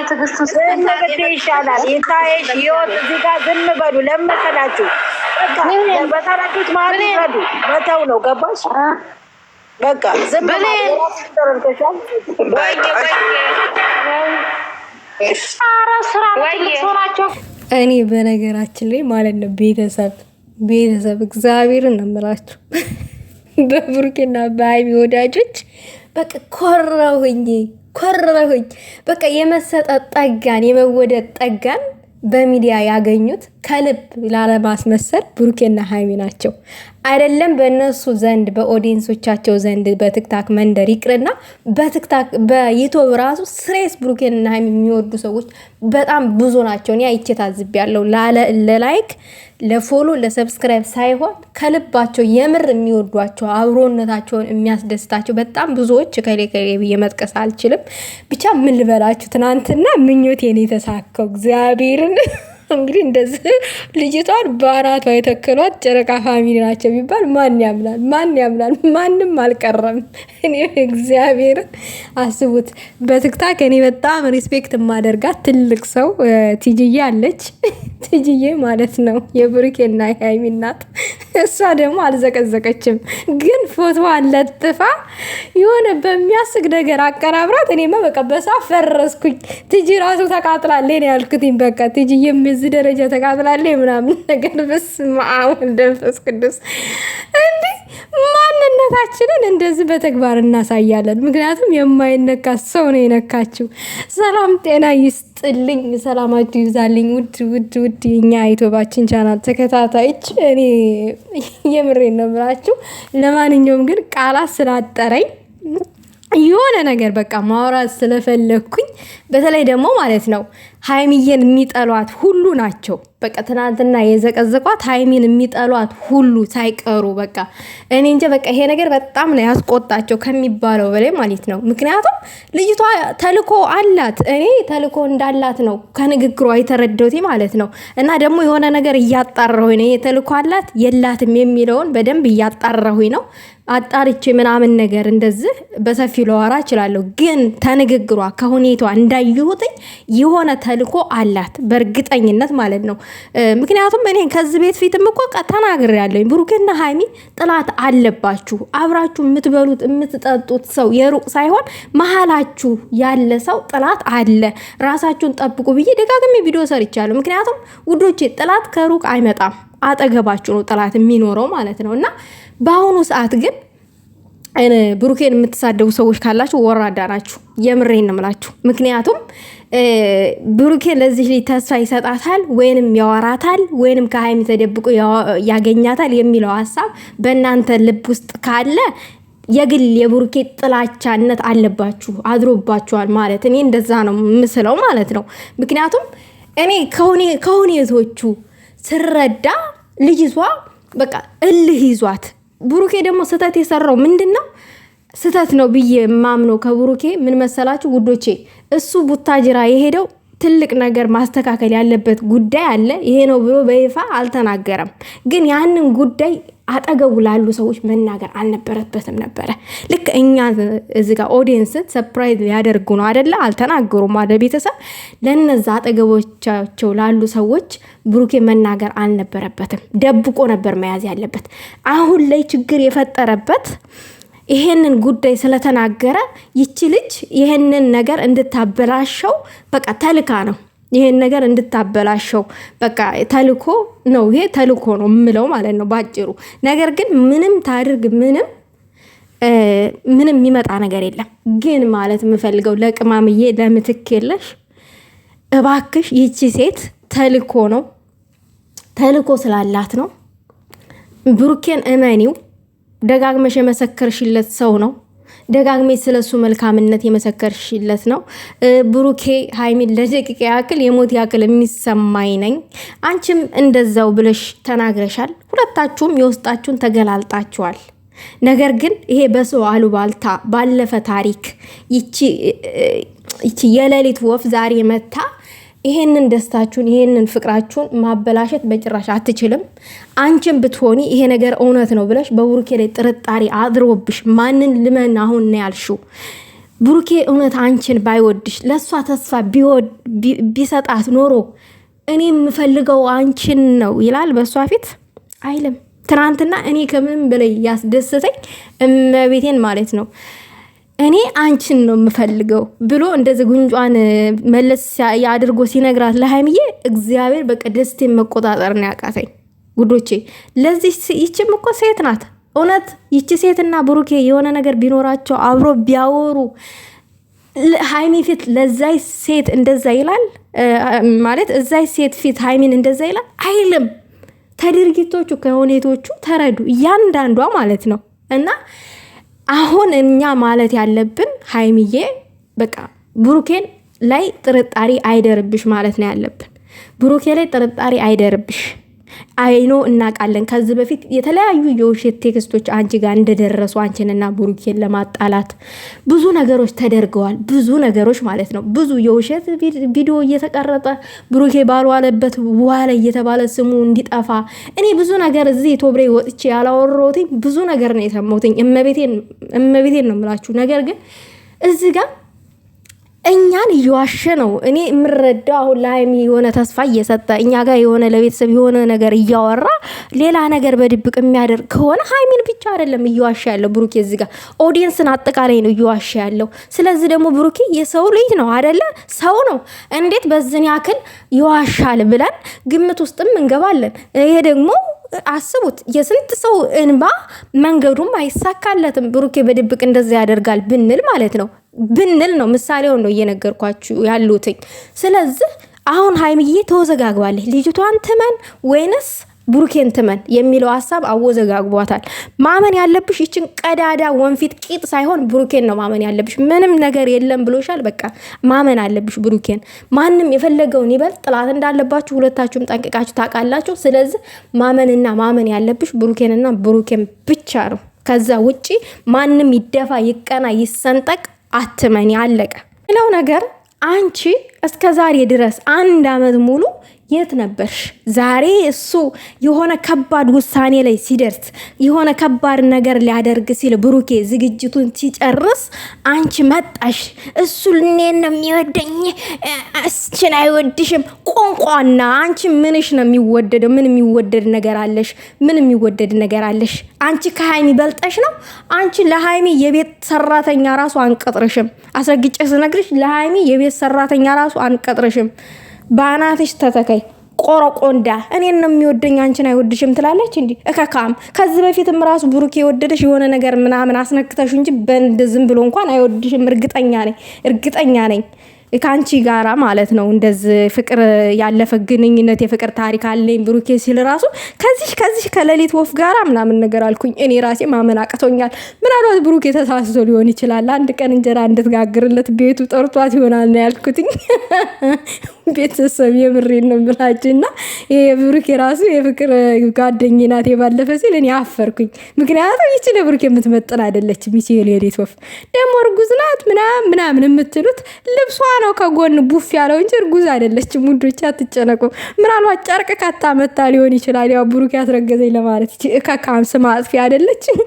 ትግስቱ ስለተገደ ይሻላል። ይታየሽ ይወጥ እዚህ ጋር ዝም በሉ ለመሰላችሁ በቃ በታራቂት ማለት ይረዱ በተው ነው ገባሽ? በቃ ዝም በሉ ተረንተሻል። እኔ በነገራችን ላይ ማለት ነው ቤተሰብ እግዚአብሔርን ነው የምላችሁ በብሩኬና በሀይሚ ወዳጆች በቃ ኮራሁኝ በቃ የመሰጠት ጠጋን የመወደድ ጠጋን በሚዲያ ያገኙት ከልብ ላለማስመሰል ብሩኬና ሃይሚ ናቸው። አይደለም በእነሱ ዘንድ በኦዲየንሶቻቸው ዘንድ በቲክታክ መንደር ይቅርና በቲክታክ በዩቲዩብ ራሱ ስሬስ ብሩኬና ሃይሚ የሚወዱ ሰዎች በጣም ብዙ ናቸው። እኔ አይቼ ታዝቤያለሁ። ለላይክ ለፎሎ ለሰብስክራይብ ሳይሆን ከልባቸው የምር የሚወዷቸው አብሮነታቸውን የሚያስደስታቸው በጣም ብዙዎች ከሌ ብዬ መጥቀስ አልችልም። ብቻ ምን ልበላችሁ ትናንትና ምኞቴን የተሳካው እግዚአብሔርን እንግዲህ እንደዚህ ልጅቷን በአናቷ የተከሏት ጨረቃ ፋሚሊ ናቸው ቢባል ማን ያምናል? ማንም አልቀረም። እኔ እግዚአብሔር አስቡት። በቲክታክ እኔ በጣም ሪስፔክት የማደርጋት ትልቅ ሰው ቲጂዬ አለች። ቲጂዬ ማለት ነው የብሩኬና የሃይሚ እናት። እሷ ደግሞ አልዘቀዘቀችም፣ ግን ፎቶዋን ለጥፋ የሆነ በሚያስቅ ነገር አቀራብራት። እኔማ በቃ በሳ ፈረስኩኝ። ቲጂ ራሱ ተቃጥላለች ነው ያልኩትኝ። በቃ ቲጂዬ እዚህ ደረጃ ተቃጥላለች ምናምን ነገር በስመ አብ ወወልድ ወመንፈስ ቅዱስ። እንዴ ማንነታችንን እንደዚህ በተግባር እናሳያለን። ምክንያቱም የማይነካ ሰው ነው የነካችው። ሰላም ጤና ይስጥልኝ፣ ሰላማችሁ ይብዛልኝ። ውድ የኛ ዩቲዩባችን ቻናል ተከታታዮች እኔ የምሬን ነው የምላችሁ። ለማንኛውም ግን ቃላት ስላጠረኝ የሆነ ነገር በቃ ማውራት ስለፈለኩኝ በተለይ ደግሞ ማለት ነው ሃይሚዬን የሚጠሏት ሁሉ ናቸው። በቃ ትናንትና የዘቀዘቋት ሃይሚን የሚጠሏት ሁሉ ሳይቀሩ በቃ እኔ እንጃ በቃ ይሄ ነገር በጣም ነው ያስቆጣቸው ከሚባለው በላይ ማለት ነው። ምክንያቱም ልጅቷ ተልኮ አላት። እኔ ተልኮ እንዳላት ነው ከንግግሯ የተረዳሁት ማለት ነው። እና ደግሞ የሆነ ነገር እያጣራሁኝ ነው ተልኮ አላት የላትም የሚለውን በደንብ እያጣራሁኝ ነው። አጣርቼ ምናምን ነገር እንደዚህ በሰፊው ለዋራ እችላለሁ። ግን ተንግግሯ ከሁኔቷ እንዳየሁትኝ የሆነ ተልኮ አላት በእርግጠኝነት ማለት ነው። ምክንያቱም እኔ ከዚህ ቤት ፊትም እኮ ተናግሬያለሁ። ብሩኬና ሃይሚ ጥላት አለባችሁ። አብራችሁ የምትበሉት የምትጠጡት ሰው የሩቅ ሳይሆን መሀላችሁ ያለ ሰው ጥላት አለ። ራሳችሁን ጠብቁ ብዬ ደጋግሜ ቪዲዮ ሰርቻለሁ። ምክንያቱም ውዶቼ ጥላት ከሩቅ አይመጣም፣ አጠገባችሁ ነው ጥላት የሚኖረው ማለት ነው። እና በአሁኑ ሰዓት ግን ብሩኬን የምትሳደቡ ሰዎች ካላችሁ ወራዳ ናችሁ። የምሬን ነው የምላችሁ። ምክንያቱም ብሩኬ ለዚህ ልጅ ተስፋ ይሰጣታል ወይንም ያወራታል ወይንም ከሃይሚ ተደብቆ ያገኛታል የሚለው ሀሳብ በእናንተ ልብ ውስጥ ካለ የግል የብሩኬ ጥላቻነት አለባችሁ፣ አድሮባችኋል ማለት እኔ እንደዛ ነው ምስለው ማለት ነው። ምክንያቱም እኔ ከሁኔቶቹ ስረዳ ልጅቷ በቃ እልህ ይዟት ብሩኬ ደግሞ ስተት የሰራው ምንድነው? ስተት ነው ብዬ ማምነው ከብሩኬ ምን መሰላችሁ ውዶቼ፣ እሱ ቡታጅራ የሄደው ትልቅ ነገር ማስተካከል ያለበት ጉዳይ አለ። ይሄ ነው ብሎ በይፋ አልተናገረም። ግን ያንን ጉዳይ አጠገቡ ላሉ ሰዎች መናገር አልነበረበትም ነበረ። ልክ እኛ እዚህ ጋር ኦዲየንስን ሰርፕራይዝ ሊያደርጉ ነው አይደለ? አልተናገሩም አይደል? ቤተሰብ ለነዛ አጠገቦቻቸው ላሉ ሰዎች ብሩኬ መናገር አልነበረበትም። ደብቆ ነበር መያዝ ያለበት። አሁን ላይ ችግር የፈጠረበት ይሄንን ጉዳይ ስለተናገረ ይቺ ልጅ ይሄንን ነገር እንድታበላሸው በቃ ተልካ ነው። ይሄን ነገር እንድታበላሸው በቃ ተልኮ ነው። ይሄ ተልኮ ነው የምለው ማለት ነው ባጭሩ። ነገር ግን ምንም ታድርግ ምንም የሚመጣ ነገር የለም። ግን ማለት የምፈልገው ለቅማምዬ ለምትክ የለሽ እባክሽ፣ ይቺ ሴት ተልኮ ነው፣ ተልኮ ስላላት ነው። ብሩኬን እመኒው። ደጋግመሽ የመሰከርሽለት ሰው ነው። ደጋግሜ ስለሱ መልካምነት የመሰከርሽለት ነው። ብሩኬ ሃይሚን ለደቂቃ ያክል የሞት ያክል የሚሰማኝ ነኝ። አንቺም እንደዛው ብለሽ ተናግረሻል። ሁለታችሁም የውስጣችሁን ተገላልጣችኋል። ነገር ግን ይሄ በሰው አሉባልታ ባለፈ ታሪክ ይቺ የሌሊት ወፍ ዛሬ መታ ይሄንን ደስታችሁን ይሄንን ፍቅራችሁን ማበላሸት በጭራሽ አትችልም። አንቺም ብትሆኒ ይሄ ነገር እውነት ነው ብለሽ በብሩኬ ላይ ጥርጣሬ አድሮብሽ ማንን ልመን አሁን ነው ያልሽው? ብሩኬ እውነት አንቺን ባይወድሽ ለሷ ተስፋ ቢሰጣት ኖሮ እኔ የምፈልገው አንቺን ነው ይላል በሷ ፊት አይልም። ትናንትና እኔ ከምንም በላይ ያስደሰተኝ እመቤቴን ማለት ነው እኔ አንቺን ነው የምፈልገው ብሎ እንደዚህ ጉንጯን መለስ ያድርጎ ሲነግራት ለሃይሚዬ እግዚአብሔር በቃ ደስቴን መቆጣጠር ነው ያቃተኝ ጉዶቼ። ለዚህ ይችም እኮ ሴት ናት እውነት ይቺ ሴትና ብሩኬ የሆነ ነገር ቢኖራቸው አብሮ ቢያወሩ ሃይሚ ፊት ለዛይ ሴት እንደዛ ይላል ማለት እዛይ ሴት ፊት ሃይሚን እንደዛ ይላል አይልም። ተድርጊቶቹ ከሁኔቶቹ ተረዱ እያንዳንዷ ማለት ነው። እና አሁን እኛ ማለት ያለብን ሃይሚዬ በቃ ብሩኬን ላይ ጥርጣሬ አይደርብሽ ማለት ነው ያለብን። ብሩኬ ላይ ጥርጣሬ አይደርብሽ። አይኖ እናቃለን ከዚህ በፊት የተለያዩ የውሸት ቴክስቶች አንቺ ጋር እንደደረሱ አንቺንና ብሩኬን ለማጣላት ብዙ ነገሮች ተደርገዋል። ብዙ ነገሮች ማለት ነው። ብዙ የውሸት ቪዲዮ እየተቀረጠ ብሩኬ ባልዋለበት ዋለ እየተባለ ስሙ እንዲጠፋ እኔ ብዙ ነገር እዚህ ቶብሬ ወጥቼ ያላወራሁትኝ ብዙ ነገር ነው የሰማሁትኝ። እመቤቴን ነው የምላችሁ። ነገር ግን እዚህ ጋር እኛን እየዋሸ ነው። እኔ የምረዳው አሁን ለሃይሚ የሆነ ተስፋ እየሰጠ እኛ ጋር የሆነ ለቤተሰብ የሆነ ነገር እያወራ ሌላ ነገር በድብቅ የሚያደርግ ከሆነ ሃይሚን ብቻ አይደለም እየዋሸ ያለው ብሩኬ እዚህ ጋር ኦዲየንስን አጠቃላይ ነው እየዋሸ ያለው። ስለዚህ ደግሞ ብሩኬ የሰው ልጅ ነው አይደለ? ሰው ነው። እንዴት በዝን ያክል ይዋሻል ብለን ግምት ውስጥም እንገባለን። ይሄ ደግሞ አስቡት የስንት ሰው እንባ መንገዱም አይሳካለትም ብሩኬ በድብቅ እንደዛ ያደርጋል ብንል ማለት ነው ብንል ነው ምሳሌውን ነው እየነገርኳችሁ ያሉትኝ። ስለዚህ አሁን ሃይሚዬ ተወዘጋግባለች። ልጅቷን ትመን ወይንስ ብሩኬን ትመን የሚለው ሐሳብ አወዘጋግቧታል። ማመን ያለብሽ ይችን ቀዳዳ ወንፊት ቂጥ ሳይሆን ብሩኬን ነው ማመን ያለብሽ። ምንም ነገር የለም ብሎሻል። በቃ ማመን አለብሽ ብሩኬን። ማንም የፈለገውን ይበል ጥላት እንዳለባችሁ ሁለታችሁም ጠንቅቃችሁ ታውቃላችሁ። ስለዚህ ማመንና ማመን ያለብሽ ብሩኬንና ብሩኬን ብቻ ነው። ከዛ ውጪ ማንም ይደፋ ይቀና ይሰንጠቅ አትመን። ያለቀ ሌላው ነገር አንቺ እስከ ዛሬ ድረስ 1 አመት ሙሉ የት ነበርሽ? ዛሬ እሱ የሆነ ከባድ ውሳኔ ላይ ሲደርስ የሆነ ከባድ ነገር ሊያደርግ ሲል ብሩኬ ዝግጅቱን ሲጨርስ አንቺ መጣሽ። እሱ እኔን ነው የሚወደኝ እስችን አይወድሽም። ቆንቋና አንቺ ምንሽ ነው የሚወደደው? ምን የሚወደድ ነገር አለሽ? ምን የሚወደድ ነገር አለሽ? አንቺ ከሃይሚ በልጠሽ ነው። አንቺ ለሃይሚ የቤት ሰራተኛ ራሱ አንቀጥርሽም። አስረግጬ ስነግርሽ ለሃይሚ የቤት ሰራተኛ ራሱ አንቀጥርሽም። ባናትሽ ተተከይ ቆረቆንዳ እኔን ነው የሚወደኝ አንቺን አይወድሽም ትላለች እንዴ እከካም። ከዚህ በፊትም ራሱ ብሩኬ የወደደሽ የሆነ ነገር ምናምን አስነክተሽ እንጂ በእንደዝም ብሎ እንኳን አይወድሽም። እርግጠኛ ነኝ ከአንቺ ጋራ ማለት ነው። እንደዚህ ፍቅር ያለፈ ግንኙነት የፍቅር ታሪክ አለኝ ብሩኬ ሲል ራሱ ከዚህ ከሌሊት ወፍ ጋራ ምናምን ነገር አልኩኝ። እኔ ራሴ ማመን አቅቶኛል። ምናልባት ብሩኬ ተሳስቶ ሊሆን ይችላል። አንድ ቀን እንጀራ እንድትጋግርለት ቤቱ ጠርቷት ይሆናል ነው ያልኩትኝ። ቤተሰብ የምሬን ነው የምላችሁ። እና ይሄ ብሩኬ ራሱ የፍቅር ጓደኛ ናት የባለፈ ሲል እኔ አፈርኩኝ። ምክንያቱም ይቺ ለብሩኬ የምትመጥን አይደለችም። ይቺ የሌሊት ወፍ ደግሞ እርጉዝ ናት ምናምን የምትሉት ልብሷ ነው ከጎን ቡፍ ያለው እንጂ እርጉዝ አይደለችም። ውዶች አትጨነቁ። ምናልባት ጨርቅ ካታመታ ሊሆን ይችላል። ያው ብሩኬ ያስረገዘኝ ለማለት ይቺ ከካም ስም አጥፊ አይደለችም።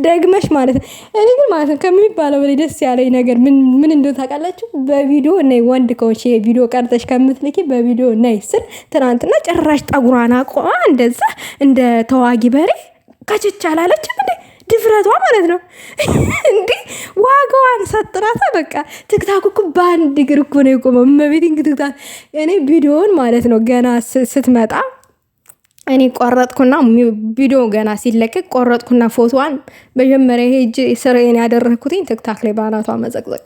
ደግመሽ ማለት ነው። እኔ ግን ማለት ነው ከሚባለው በላይ ደስ ያለኝ ነገር ምን እንደሆነ ታውቃላችሁ? በቪዲዮ እና ወንድ ከሆንሽ ቪዲዮ ቀርጠሽ ከምትልኪ በቪዲዮ ነይ ስል ትናንትና ጭራሽ ጠጉሯን አቆማ እንደዛ እንደ ተዋጊ በሬ ከችቻ አላለችም እንዴ? ድፍረቷ ማለት ነው እንዴ! ዋጋዋን ሰጥናታ። በቃ ትክታክ እኮ በአንድ እግር እኮ ነው የቆመው። እመቤቴን ትክታክ እኔ ቪዲዮውን ማለት ነው ገና ስትመጣ እኔ ቆረጥኩና ቪዲዮ ገና ሲለቀቅ ቆረጥኩና ፎቶዋን መጀመሪያ ሄጅ ስራዬን ያደረኩትኝ ቲክታክ ላይ ባናቷ መዘቅዘቅ።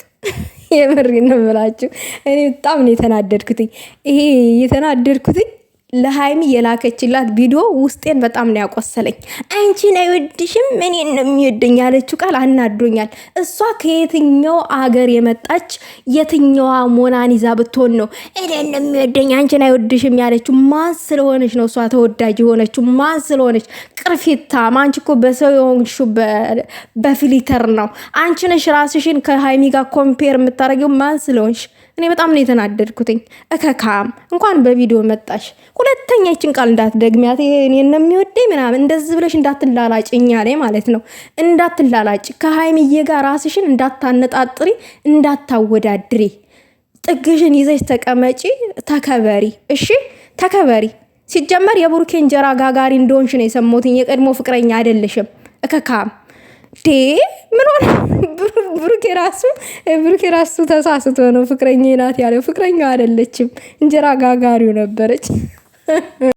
የምሬን ነው የምላችሁ። እኔ በጣም ነው የተናደድኩትኝ። ይሄ የተናደድኩትኝ ለሃይሚ የላከችላት ቪዲዮ ውስጤን በጣም ነው ያቆሰለኝ። አንቺን አይወድሽም እኔን ነው የሚወደኝ ያለችው ቃል አናዶኛል። እሷ ከየትኛው አገር የመጣች የትኛዋ ሞናኒዛ ብትሆን ነው እኔን ነው የሚወደኝ አንቺን አይወድሽም ያለችው? ማን ስለሆነች ነው እሷ ተወዳጅ የሆነችው? ማን ስለሆነች? ቅርፊታ አንቺ እኮ በሰው የሆንሽው በፊሊተር ነው። አንቺ ነሽ ራስሽን ከሃይሚ ጋር ኮምፔር የምታደርጊው ማን ስለሆንሽ? እኔ በጣም ነው የተናደድኩትኝ። እከካም እንኳን በቪዲዮ መጣሽ። ሁለተኛ ይችን ቃል እንዳትደግሚያት። እኔ ነው የሚወደኝ ምናምን እንደዚህ ብለሽ እንዳትላላጭ፣ እኛ ላይ ማለት ነው እንዳትላላጭ። ከሀይሚዬ ጋር ራስሽን እንዳታነጣጥሪ፣ እንዳታወዳድሪ። ጥግሽን ይዘሽ ተቀመጪ፣ ተከበሪ። እሺ ተከበሪ። ሲጀመር የብሩኬ እንጀራ ጋጋሪ እንደሆንሽ ነው የሰማሁትኝ። የቀድሞ ፍቅረኛ አይደለሽም እከካም ዴ ምን ሆነ? ብሩኬ ራሱ ተሳስቶ ነው ፍቅረኛ ናት ያለው። ፍቅረኛው አይደለችም፣ እንጀራ ጋጋሪው ነበረች።